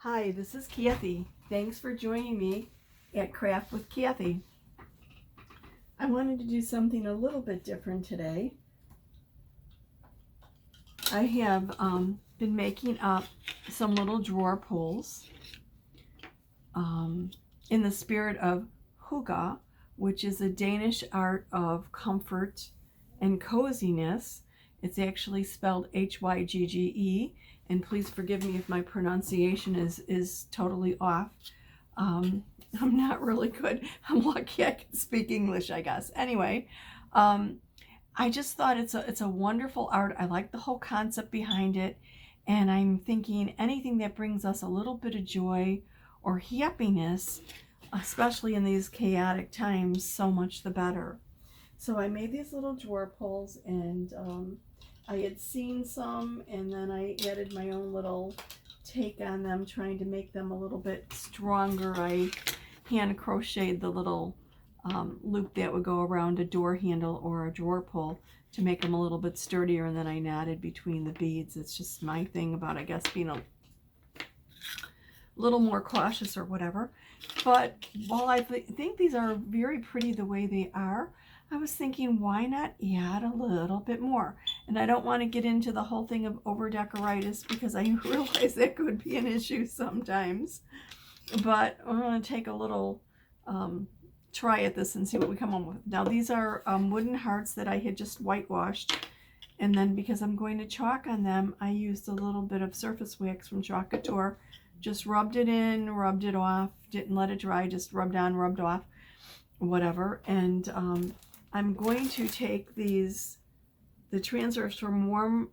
Hi, this is Kathie. Thanks for joining me at Craft with Kathie. I wanted to do something a little bit different today. I have been making up some little drawer pulls in the spirit of Hygge, which is a Danish art of comfort and coziness. It's actually spelled Hygge, and please forgive me if my pronunciation is totally off. I'm not really good. I'm lucky I can speak English, I guess. Anyway, I just thought it's a wonderful art. I like the whole concept behind it, and I'm thinking anything that brings us a little bit of joy or happiness, especially in these chaotic times, so much the better. So I made these little drawer pulls, and I had seen some, and then I added my own little take on them, trying to make them a little bit stronger. I hand crocheted the little loop that would go around a door handle or a drawer pull to make them a little bit sturdier, and then I knotted between the beads. It's just my thing about, I guess, being a little more cautious or whatever. But while I think these are very pretty the way they are, I was thinking, why not add a little bit more? And I don't want to get into the whole thing of over-decoritis, because I realize that could be an issue sometimes. But I'm going to take a little try at this and see what we come up with. Now these are wooden hearts that I had just whitewashed. And then because I'm going to chalk on them, I used a little bit of surface wax from Chalk Couture. Just rubbed it in, rubbed it off, didn't let it dry, just rubbed on, rubbed off, whatever. And I'm going to take the transfers from Warm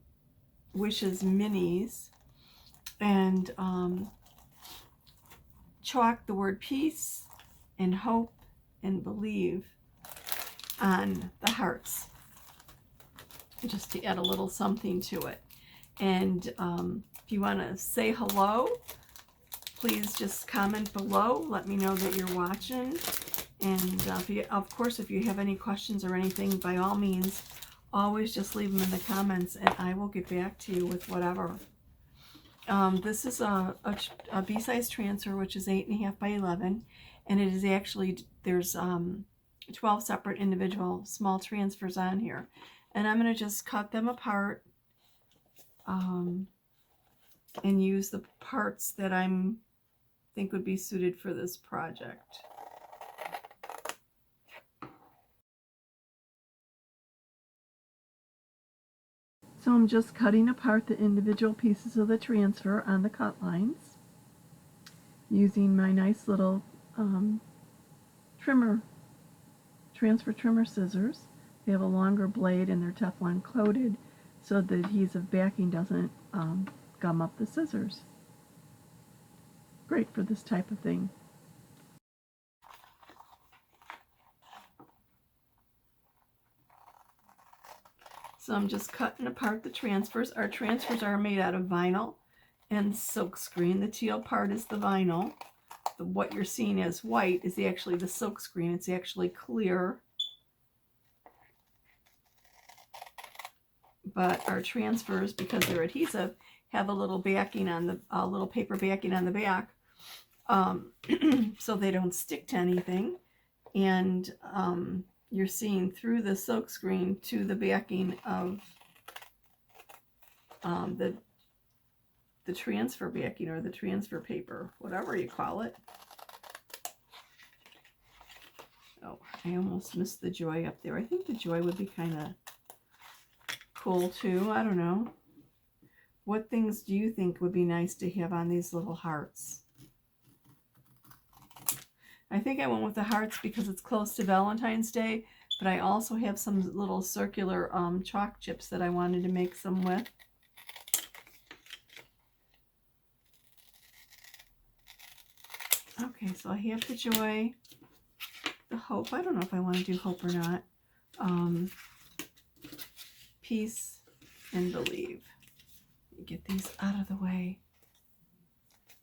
Wishes minis and chalk the word peace and hope and believe on the hearts, just to add a little something to it. And if you want to say hello, please just comment below. Let me know that you're watching. And of course, if you have any questions or anything, by all means, always just leave them in the comments, and I will get back to you with whatever. This is a B-size transfer, which is 8.5 by 11, and it is actually, there's 12 separate individual small transfers on here. And I'm going to just cut them apart and use the parts that I think would be suited for this project. So I'm just cutting apart the individual pieces of the transfer on the cut lines using my nice little transfer trimmer scissors. They have a longer blade and they're Teflon coated so the adhesive backing doesn't gum up the scissors. Great for this type of thing. So I'm just cutting apart the transfers. Our transfers are made out of vinyl and silkscreen. The teal part is the vinyl. What you're seeing as white is actually the silkscreen. It's actually clear. But our transfers, because they're adhesive, have a little backing on the little paper backing on the back, so they don't stick to anything. And you're seeing through the silkscreen to the backing of the transfer backing, or the transfer paper, whatever you call it. Oh, I almost missed the joy up there. I think the joy would be kind of cool too. I don't know. What things do you think would be nice to have on these little hearts? I think I went with the hearts because it's close to Valentine's Day, but I also have some little circular chalk chips that I wanted to make some with. Okay, so I have the joy, the hope. I don't know if I want to do hope or not. Peace and believe. Get these out of the way.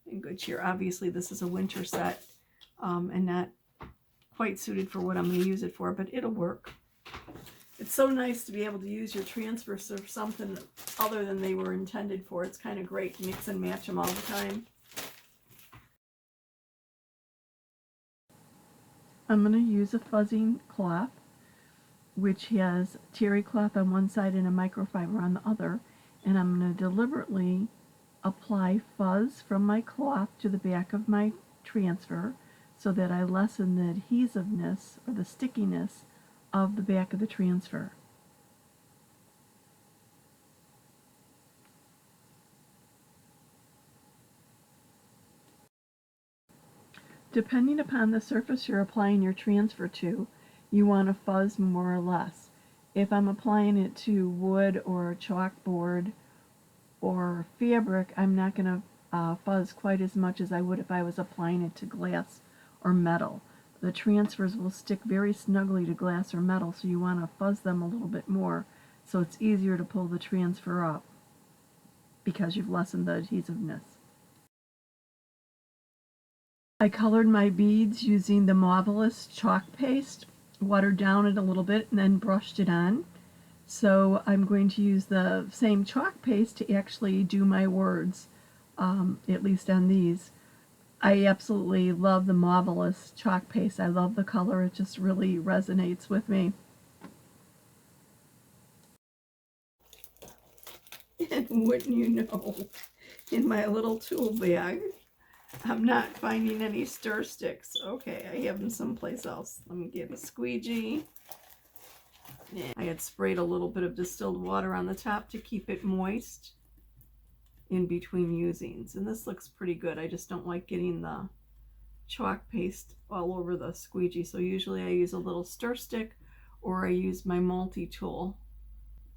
And good cheer. Obviously, this is a winter set and not quite suited for what I'm going to use it for, but it'll work. It's so nice to be able to use your transfers for something other than they were intended for. It's kind of great to mix and match them all the time. I'm going to use a fuzzing cloth, which has terry cloth on one side and a microfiber on the other, and I'm going to deliberately apply fuzz from my cloth to the back of my transfer so that I lessen the adhesiveness or the stickiness of the back of the transfer. Depending upon the surface you're applying your transfer to, you want to fuzz more or less. If I'm applying it to wood or chalkboard or fabric, I'm not going to fuzz quite as much as I would if I was applying it to glass or metal. The transfers will stick very snugly to glass or metal, so you want to fuzz them a little bit more so it's easier to pull the transfer up because you've lessened the adhesiveness. I colored my beads using the Marvelous chalk paste, watered down it a little bit, and then brushed it on. So I'm going to use the same chalk paste to actually do my words, at least on these. I absolutely love the Marvelous chalk paste. I love the color. It just really resonates with me. And wouldn't you know, in my little tool bag, I'm not finding any stir sticks. Okay, I have them someplace else. Let me get a squeegee. Yeah, I had sprayed a little bit of distilled water on the top to keep it moist in between usings. And this looks pretty good. I just don't like getting the chalk paste all over the squeegee. So usually I use a little stir stick, or I use my multi-tool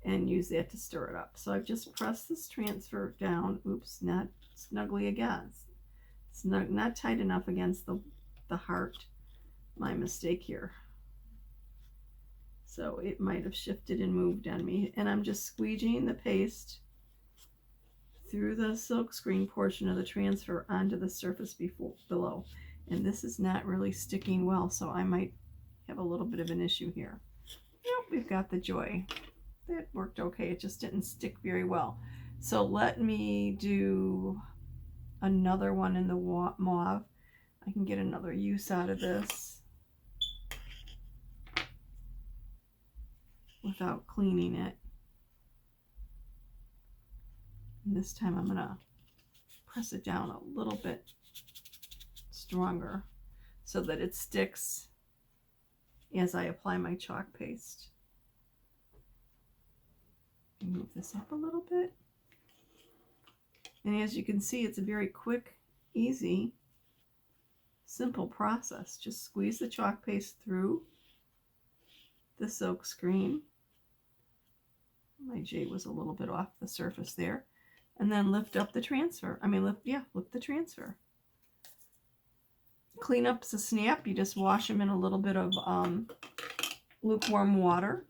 and use that to stir it up. So I've just pressed this transfer down. Oops, not snugly against. It's not tight enough against the heart. My mistake here. So it might have shifted and moved on me. And I'm just squeegeeing the paste through the silkscreen portion of the transfer onto the surface below. And this is not really sticking well, so I might have a little bit of an issue here. Yep, we've got the joy. That worked okay. It just didn't stick very well. So let me do another one in the mauve. I can get another use out of this without cleaning it. And this time I'm going to press it down a little bit stronger so that it sticks as I apply my chalk paste. Move this up a little bit. And as you can see, it's a very quick, easy, simple process. Just squeeze the chalk paste through the silk screen. My J was a little bit off the surface there. And then lift up the transfer. Lift the transfer. Cleanups a snap. You just wash them in a little bit of lukewarm water.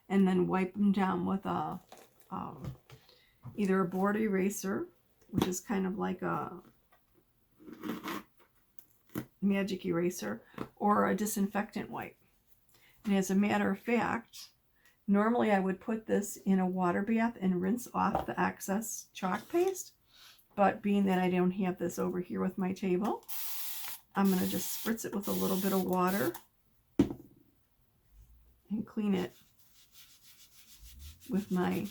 And then wipe them down with a either a board eraser, which is kind of like a magic eraser, or a disinfectant wipe. And as a matter of fact, normally I would put this in a water bath and rinse off the excess chalk paste, but being that I don't have this over here with my table, I'm going to just spritz it with a little bit of water and clean it with my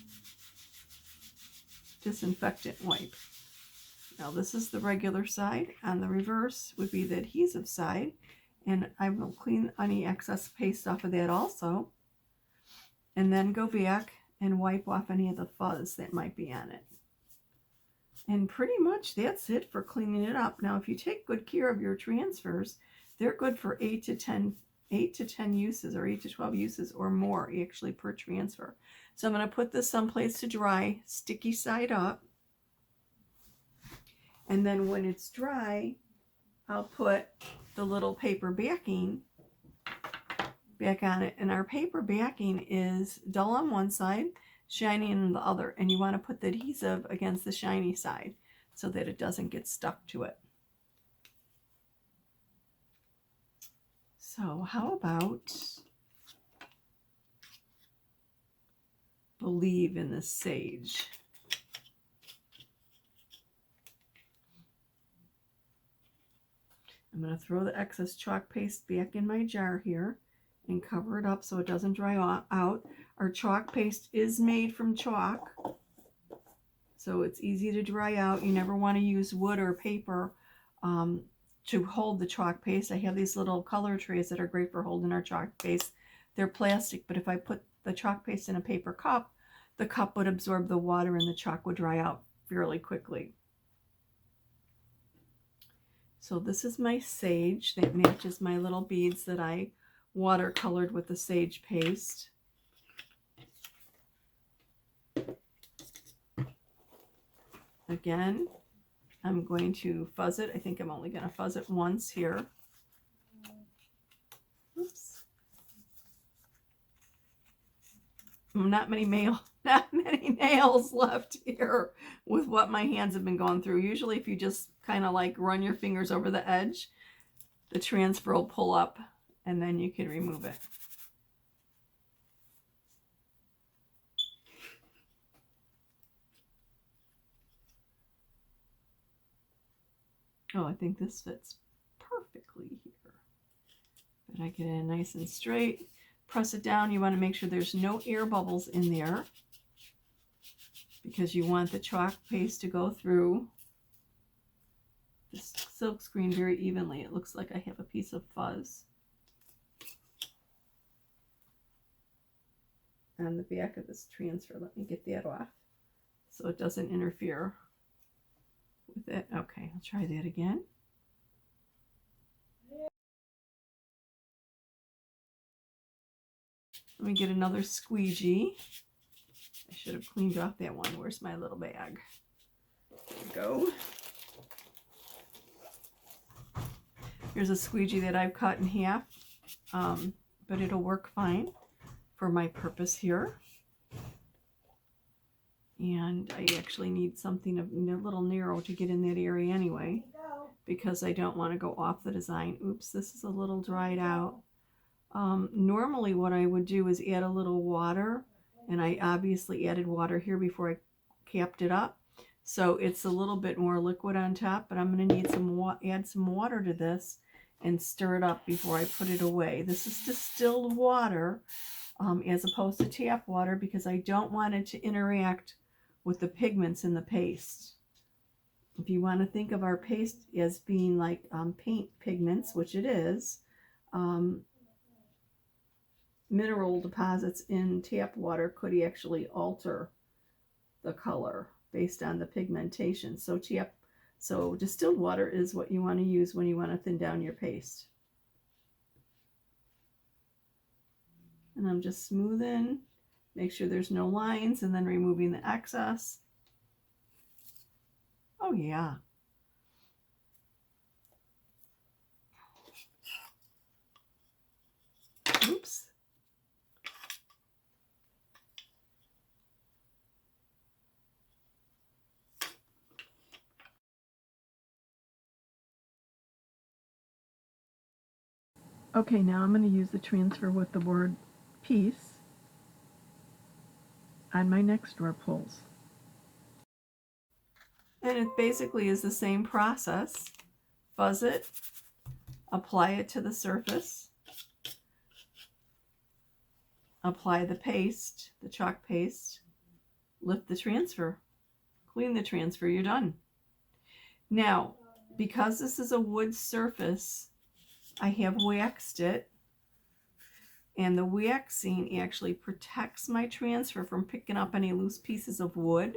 disinfectant wipe. Now this is the regular side. On the reverse would be the adhesive side, and I will clean any excess paste off of that also, and then go back and wipe off any of the fuzz that might be on it. And pretty much that's it for cleaning it up. Now if you take good care of your transfers, they're good for 8 to 10 uses, or 8 to 12 uses or more actually per transfer. So I'm going to put this someplace to dry, sticky side up. And then when it's dry, I'll put the little paper backing back on it. And our paper backing is dull on one side, shiny on the other. And you want to put the adhesive against the shiny side so that it doesn't get stuck to it. So how about believe in the sage? I'm going to throw the excess chalk paste back in my jar here and cover it up so it doesn't dry out. Our chalk paste is made from chalk, so it's easy to dry out. You never want to use wood or paper to hold the chalk paste. I have these little color trays that are great for holding our chalk paste. They're plastic, but if I put the chalk paste in a paper cup, the cup would absorb the water and the chalk would dry out fairly quickly. So this is my sage that matches my little beads that I watercolored with the sage paste. Again, I'm going to fuzz it. I think I'm only going to fuzz it once here. Oops. Not many nails left here with what my hands have been going through. Usually if you just kind of like run your fingers over the edge, the transfer will pull up and then you can remove it. Oh, I think this fits perfectly here. But I get it nice and straight. Press it down. You want to make sure there's no air bubbles in there because you want the chalk paste to go through this silk screen very evenly. It looks like I have a piece of fuzz on the back of this transfer. Let me get that off so it doesn't interfere with it. Okay, I'll try that again. Let me get another squeegee. I should have cleaned off that one. Where's my little bag? There we go. Here's a squeegee that I've cut in half, but it'll work fine for my purpose here. And I actually need something a little narrow to get in that area anyway, because I don't want to go off the design. Oops, this is a little dried out. Normally what I would do is add a little water, and I obviously added water here before I capped it up. So it's a little bit more liquid on top, but I'm going to need add some water to this and stir it up before I put it away. This is distilled water as opposed to tap water because I don't want it to interact with the pigments in the paste. If you want to think of our paste as being like paint pigments, which it is, mineral deposits in tap water could actually alter the color based on the pigmentation. So distilled water is what you want to use when you want to thin down your paste. And I'm just smoothing, make sure there's no lines, and then removing the excess. Oh yeah. Oops. Okay, now I'm going to use the transfer with the word piece on my next door pulls. And it basically is the same process. Fuzz it, apply it to the surface, apply the paste, the chalk paste, lift the transfer, clean the transfer, you're done. Now, because this is a wood surface, I have waxed it, and the waxing actually protects my transfer from picking up any loose pieces of wood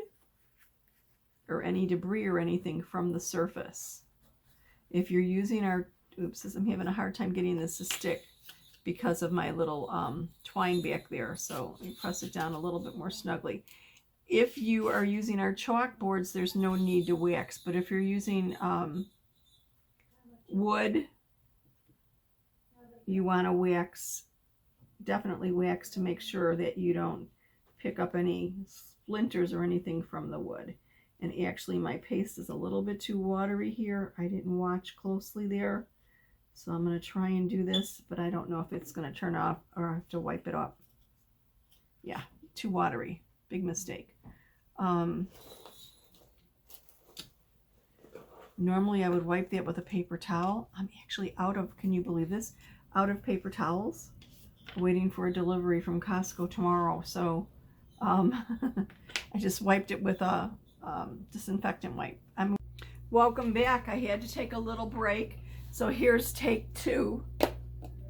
or any debris or anything from the surface. If you're using our, oops, I'm having a hard time getting this to stick because of my little twine back there, so let me press it down a little bit more snugly. If you are using our chalkboards, there's no need to wax, but if you're using wood, you want to wax, definitely wax to make sure that you don't pick up any splinters or anything from the wood. And actually my paste is a little bit too watery here. I didn't watch closely there. So I'm going to try and do this, but I don't know if it's going to turn off or I have to wipe it off. Yeah, too watery. Big mistake. Normally I would wipe that with a paper towel. I'm actually out of, can you believe this? Out of paper towels. Waiting for a delivery from Costco tomorrow. So I just wiped it with a disinfectant wipe. Welcome back. I had to take a little break. So here's take 2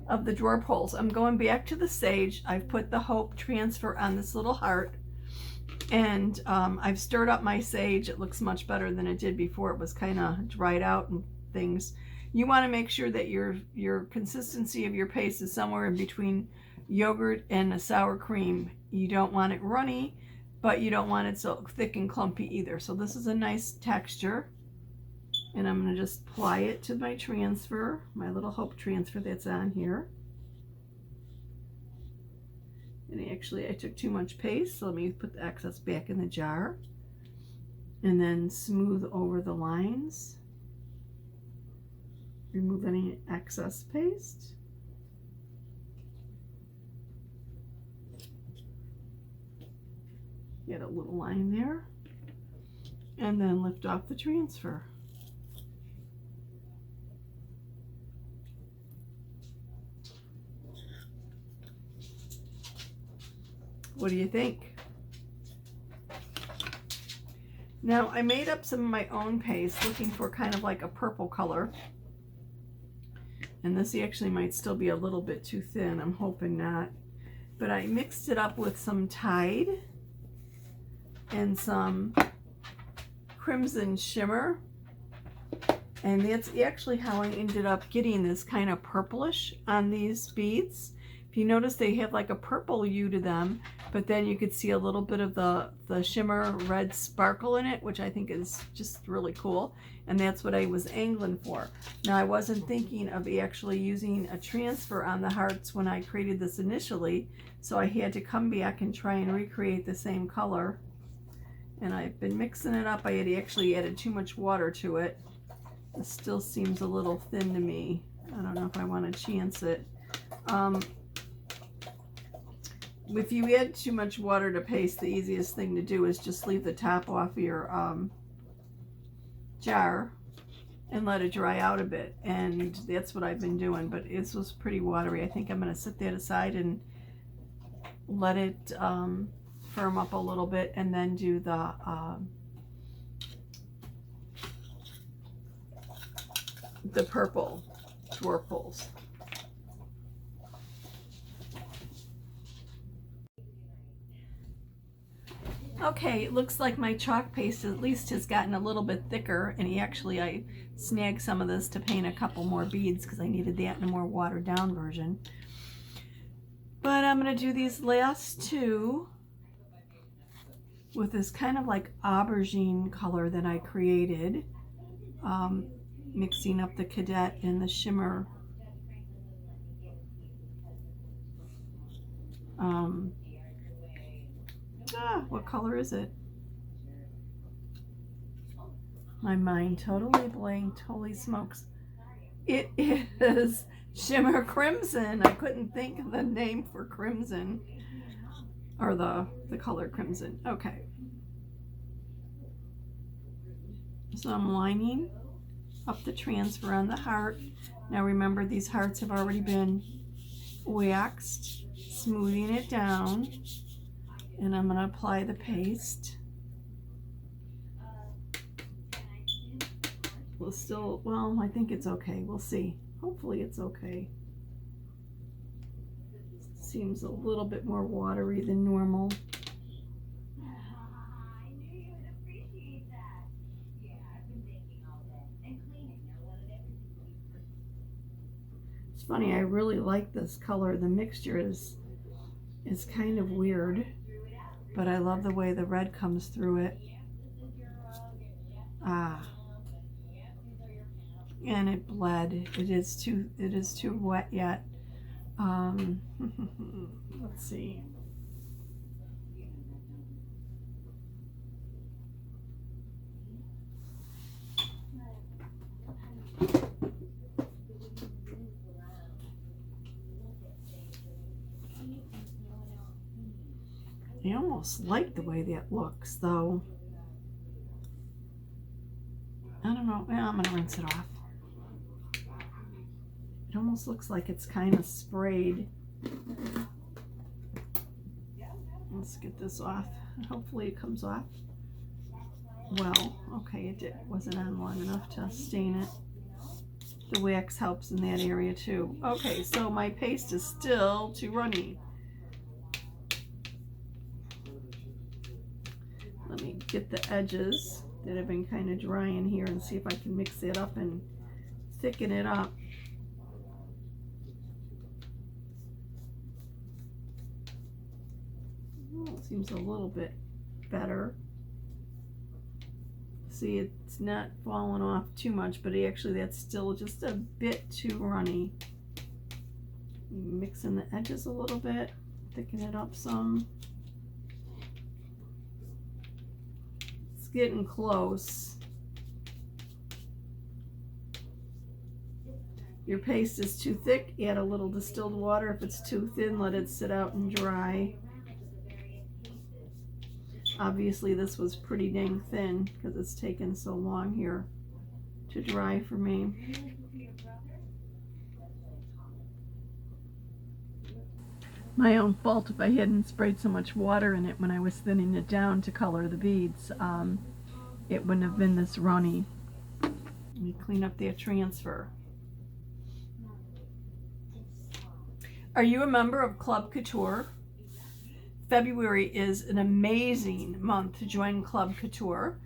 of the drawer pulls. I'm going back to the sage. I've put the Hope transfer on this little heart. And I've stirred up my sage. It looks much better than it did before. It was kind of dried out and things. You want to make sure that your consistency of your paste is somewhere in between yogurt and a sour cream. You don't want it runny, but you don't want it so thick and clumpy either. So this is a nice texture. And I'm going to just apply it to my transfer, my little Hope transfer that's on here. And actually I took too much paste, so let me put the excess back in the jar. And then smooth over the lines. Remove any excess paste. Get a little line there. And then lift off the transfer. What do you think? Now I made up some of my own paste looking for kind of like a purple color. And this actually might still be a little bit too thin. I'm hoping not. But I mixed it up with some Tide and some Crimson Shimmer. And that's actually how I ended up getting this kind of purplish on these beads. If you notice, they have like a purple hue to them, but then you could see a little bit of the shimmer red sparkle in it, which I think is just really cool. And that's what I was angling for. Now, I wasn't thinking of actually using a transfer on the hearts when I created this initially, so I had to come back and try and recreate the same color. And I've been mixing it up. I had actually added too much water to it. It still seems a little thin to me. I don't know if I want to chance it. If you add too much water to paste, the easiest thing to do is just leave the top off your jar and let it dry out a bit. And that's what I've been doing, but this was pretty watery. I think I'm going to set that aside and let it firm up a little bit, and then do the purple drawer pulls. Okay, it looks like my chalk paste at least has gotten a little bit thicker, and I snagged some of this to paint a couple more beads because I needed that in a more watered down version. But I'm going to do these last 2 with this kind of like aubergine color that I created, mixing up the cadet and the shimmer. What color is it? My mind totally blanked. Holy smokes. It is Shimmer Crimson. I couldn't think of the name for crimson, or the color crimson. Okay. So I'm lining up the transfer on the heart. Now remember, these hearts have already been waxed, smoothing it down. And I'm going to apply the paste. Well, I think it's okay. We'll see. Hopefully it's okay. Seems a little bit more watery than normal. It's funny, I really like this color. The mixture is kind of weird, but I love the way the red comes through it. And it bled. It is too wet yet. Let's see. I almost like the way that looks, though. I don't know. Yeah, I'm gonna rinse it off. It almost looks like it's kind of sprayed. Let's get this off. Hopefully it comes off. Well, okay, it wasn't on long enough to stain it. The wax helps in that area too. Okay, so my paste is still too runny. Let me get the edges that have been kind of dry in here and see if I can mix it up and thicken it up. Oh, it seems a little bit better. See, it's not falling off too much, but actually that's still just a bit too runny. Mixing the edges a little bit, thicken it up some. It's getting close. Your paste is too thick, add a little distilled water. If it's too thin, let it sit out and dry. Obviously this was pretty dang thin because it's taken so long here to dry for me. My own fault if I hadn't sprayed so much water in it when I was thinning it down to color the beads. It wouldn't have been this runny. Let me clean up that transfer. Are you a member of Club Couture? February is an amazing month to join Club Couture.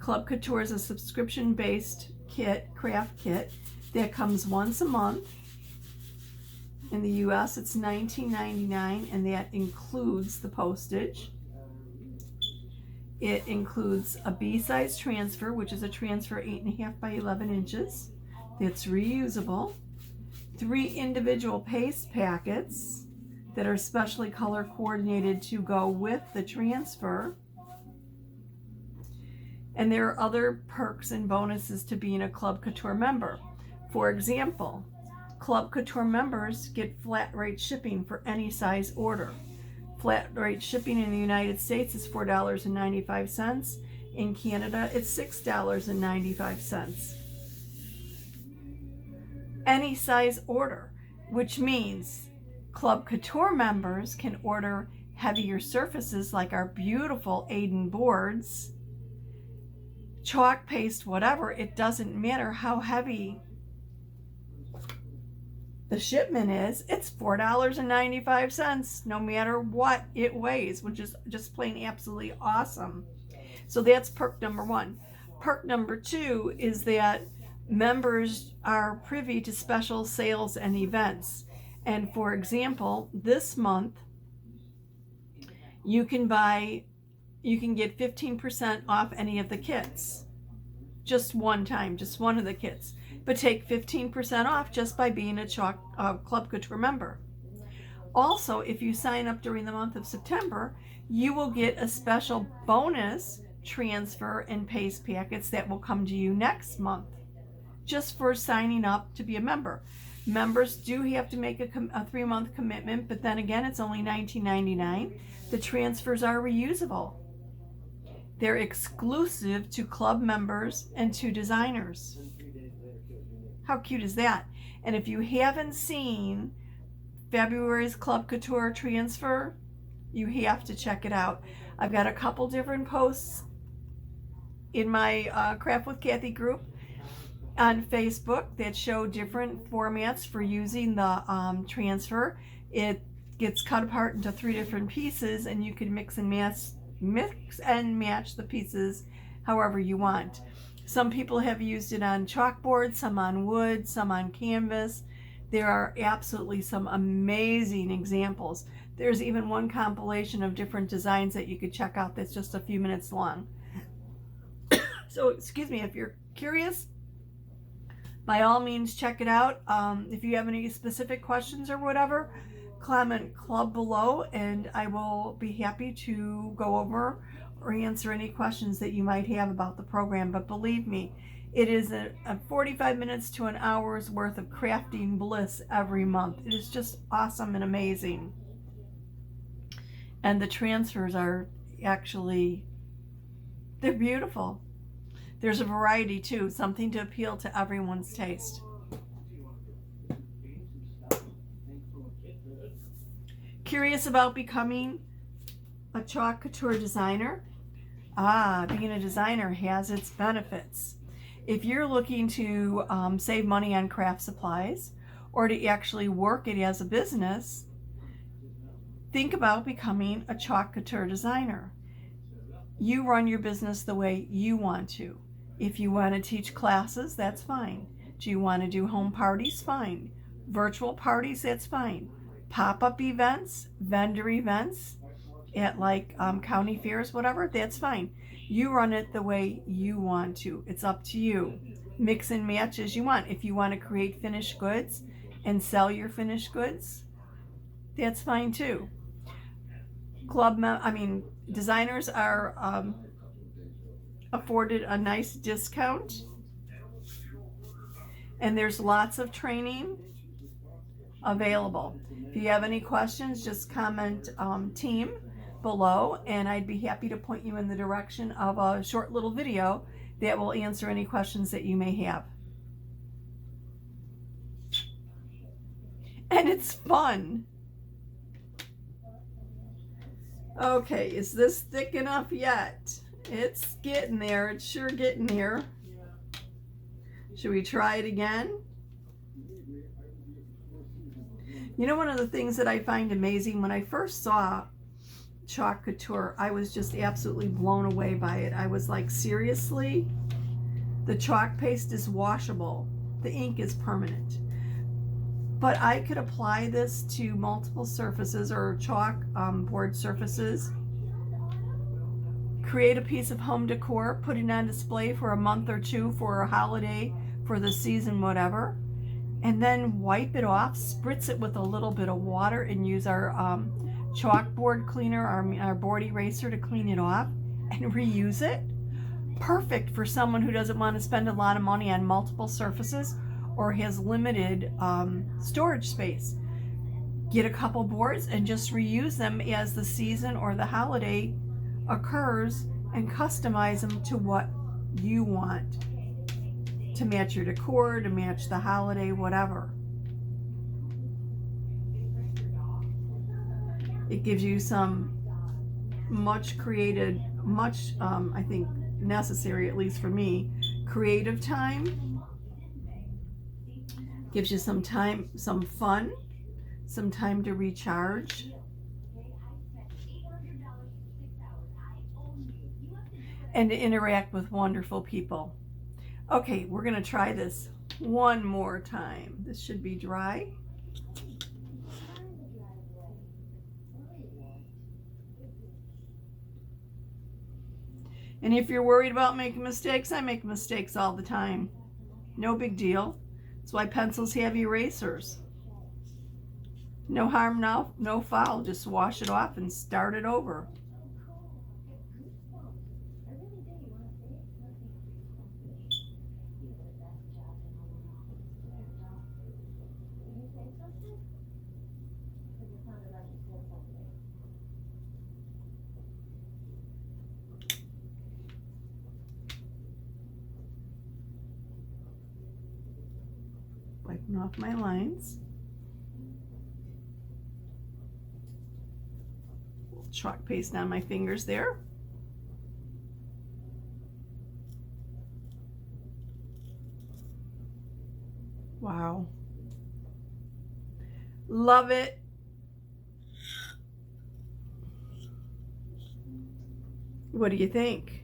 Club Couture is a subscription-based kit, craft kit, that comes once a month. In the US, it's $19.99, and that includes the postage. It includes a B-size transfer, which is a transfer 8.5 by 11 inches. That's reusable. 3 individual paste packets that are specially color coordinated to go with the transfer. And there are other perks and bonuses to being a Club Couture member. For example, Club Couture members get flat rate shipping for any size order. Flat rate shipping in the United States is $4.95. In Canada, it's $6.95. Any size order, which means Club Couture members can order heavier surfaces like our beautiful Aiden boards, chalk paste, whatever. It doesn't matter how heavy the shipment is. It's $4.95 no matter what it weighs, which is just plain absolutely awesome. So that's perk number 1. Perk number 2 is that members are privy to special sales and events. And for example, this month you can get 15% off any of the kits. Just one time, just one of the kits. But take 15% off just by being a Club Couture member. Also, if you sign up during the month of September, you will get a special bonus transfer and paste packets that will come to you next month, just for signing up to be a member. Members do have to make a 3-month commitment, but then again, it's only $19.99. The transfers are reusable. They're exclusive to club members and to designers. How cute is that? And if you haven't seen February's Club Couture transfer, you have to check it out. I've got a couple different posts in my Craft with Kathie group on Facebook that show different formats for using the transfer. It gets cut apart into 3 different pieces, and you can mix and match the pieces however you want. Some people have used it on chalkboard, some on wood, some on canvas. There are absolutely some amazing examples. There's even one compilation of different designs that you could check out that's just a few minutes long. So, excuse me, if you're curious, by all means, check it out. If you have any specific questions or whatever, comment club below, and I will be happy to go over or answer any questions that you might have about the program. But believe me, it is a 45 minutes to an hour's worth of crafting bliss every month. It is just awesome and amazing. And the transfers are actually, they're beautiful. There's a variety too, something to appeal to everyone's taste. Curious about becoming a chalk couture designer? Being a designer has its benefits. If you're looking to save money on craft supplies or to actually work it as a business, think about becoming a chalk couture designer. You run your business the way you want to. If you want to teach classes, that's fine. Do you want to do home parties? Fine. Virtual parties, that's fine. Pop-up events, vendor events at like county fairs, whatever, that's fine. You run it the way you want to. It's up to you. Mix and match as you want. If you want to create finished goods and sell your finished goods, that's fine too. Designers are afforded a nice discount, and there's lots of training available. If you have any questions, just comment team below, and I'd be happy to point you in the direction of a short little video that will answer any questions that you may have. And it's fun. Okay, is this thick enough yet? It's getting there. It's sure getting there. Should we try it again? You know, one of the things that I find amazing, when I first saw chalk couture, I was just absolutely blown away by it. I was like, seriously? The chalk paste is washable. The ink is permanent. But I could apply this to multiple surfaces or chalk board surfaces, create a piece of home decor, put it on display for a month or two for a holiday, for the season, whatever, and then wipe it off, spritz it with a little bit of water, and use our chalkboard cleaner, our board eraser to clean it off, and reuse it. Perfect for someone who doesn't want to spend a lot of money on multiple surfaces or has limited storage space. Get a couple boards and just reuse them as the season or the holiday occurs, and customize them to what you want, to match your decor, to match the holiday, whatever. It gives you some much created, I think necessary, at least for me, creative time. Gives you some time, some fun, some time to recharge. And to interact with wonderful people. Okay, we're going to try this one more time. This should be dry. And if you're worried about making mistakes, I make mistakes all the time. No big deal. That's why pencils have erasers. No harm, no foul. Just wash it off and start it over. Wiping off my lines. Chalk paste on my fingers there. Wow. Love it. What do you think?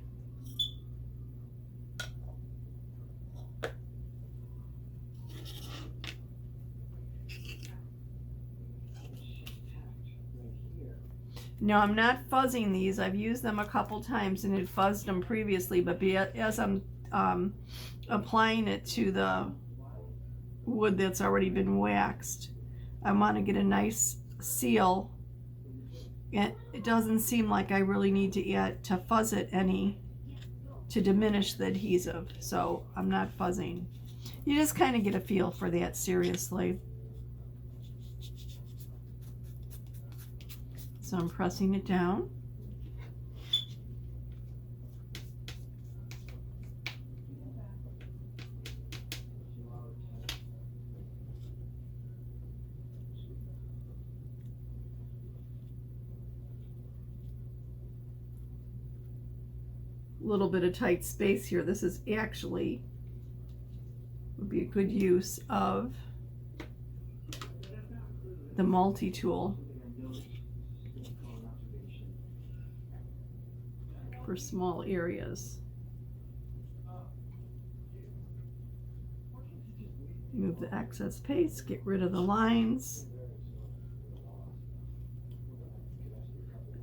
No, I'm not fuzzing these. I've used them a couple times and it fuzzed them previously, but as I'm applying it to the wood that's already been waxed, I want to get a nice seal. And it doesn't seem like I really need to fuzz it any to diminish the adhesive, so I'm not fuzzing. You just kind of get a feel for that, seriously. So I'm pressing it down. little bit of tight space here. This is actually would be a good use of the multi-tool for small areas. Move the excess paste, get rid of the lines.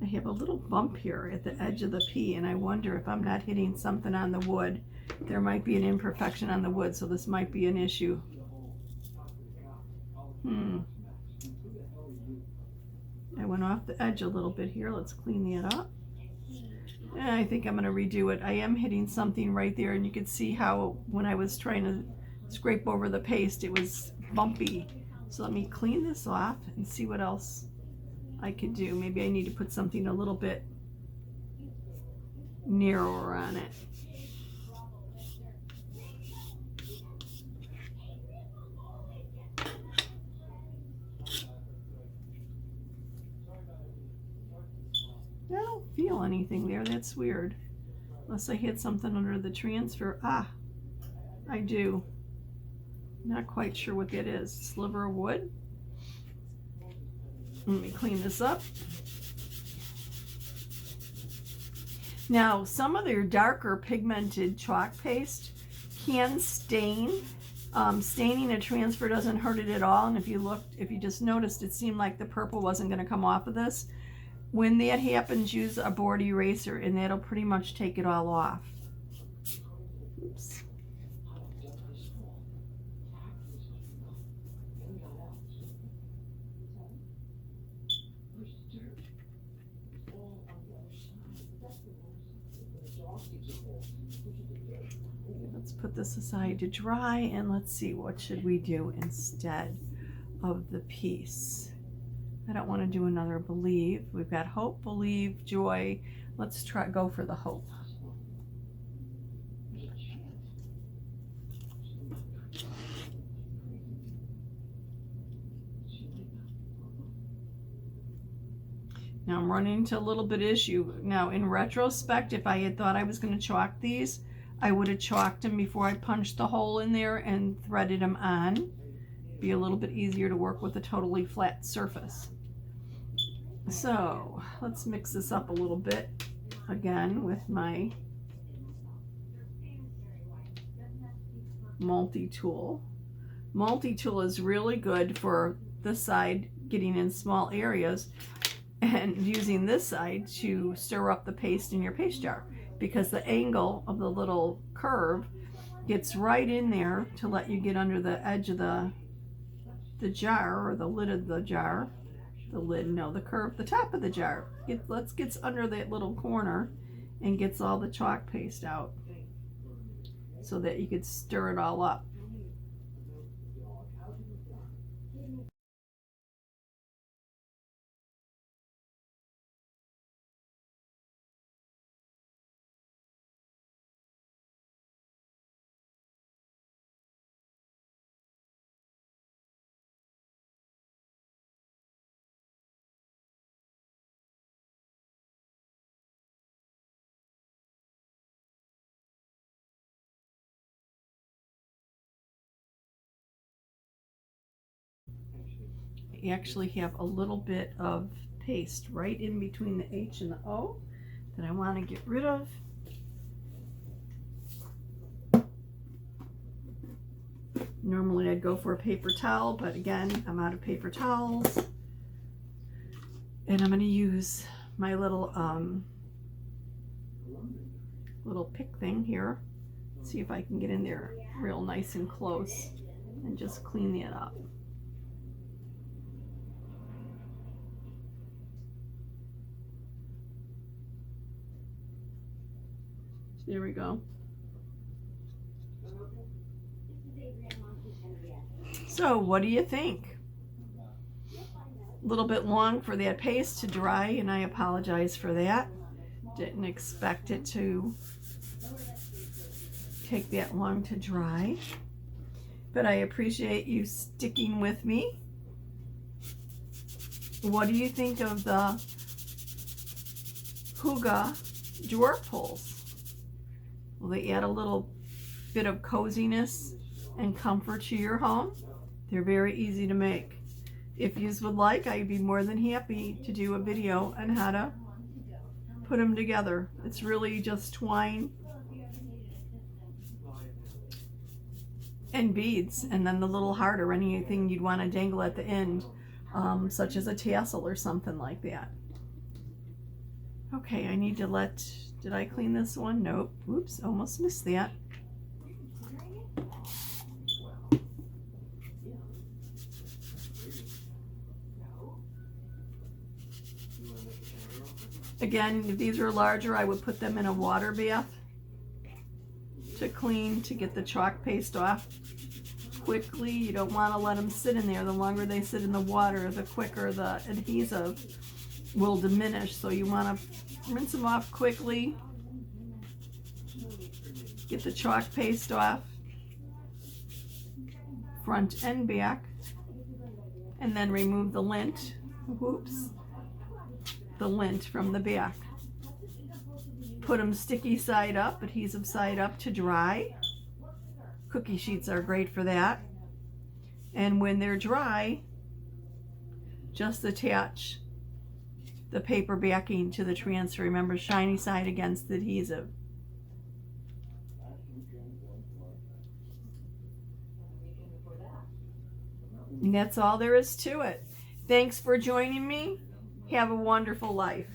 I have a little bump here at the edge of the pea, and I wonder if I'm not hitting something on the wood. There might be an imperfection on the wood, so this might be an issue. I went off the edge a little bit here. Let's clean that up. And I think I'm going to redo it. I am hitting something right there, and you can see how when I was trying to scrape over the paste, it was bumpy. So let me clean this off and see what else I could do. Maybe I need to put something a little bit narrower on it. I don't feel anything there. That's weird. Unless I hit something under the transfer. Ah, I do. Not quite sure what that is. Sliver of wood. Let me clean this up. Now, some of their darker pigmented chalk paste can stain. Staining a transfer doesn't hurt it at all. And if you just noticed, it seemed like the purple wasn't going to come off of this. When that happens, use a board eraser, and that'll pretty much take it all off. Oops. Let's put this aside to dry, and let's see, what should we do instead of the piece? I don't want to do another believe. We've got hope, believe, joy. Let's go for the hope. Now I'm running into a little bit of issue. Now in retrospect, if I had thought I was going to chalk these, I would have chalked them before I punched the hole in there and threaded them on. Be a little bit easier to work with a totally flat surface. So let's mix this up a little bit again with my multi-tool. Multi-tool is really good for this side, getting in small areas, and using this side to stir up the paste in your paste jar, because the angle of the little curve gets right in there to let you get under the edge of the jar, or the lid of the jar. The lid, no, the curve, the top of the jar. Gets under that little corner and gets all the chalk paste out so that you could stir it all up. I actually have a little bit of paste right in between the H and the O that I want to get rid of. Normally I'd go for a paper towel, but again, I'm out of paper towels. And I'm going to use my little pick thing here. See if I can get in there real nice and close and just clean that up. There we go. So what do you think? A little bit long for that paste to dry, and I apologize for that. Didn't expect it to take that long to dry, but I appreciate you sticking with me. What do you think of the Hygge drawer pulls? Will they add a little bit of coziness and comfort to your home? They're very easy to make. If you would like, I'd be more than happy to do a video on how to put them together. It's really just twine and beads, and then the little heart or anything you'd want to dangle at the end, such as a tassel or something like that. Okay, I need to did I clean this one? Nope. Oops, almost missed that. Again, if these are larger, I would put them in a water bath to clean, to get the chalk paste off quickly. You don't want to let them sit in there. The longer they sit in the water, the quicker the adhesive will diminish. So you want to rinse them off quickly, get the chalk paste off, front and back, and then remove the lint. Whoops. The lint from the back. Put them sticky side up, adhesive side up to dry. Cookie sheets are great for that. And when they're dry, just attach the paper backing to the transfer. Remember, shiny side against the adhesive. And that's all there is to it. Thanks for joining me. Have a wonderful life.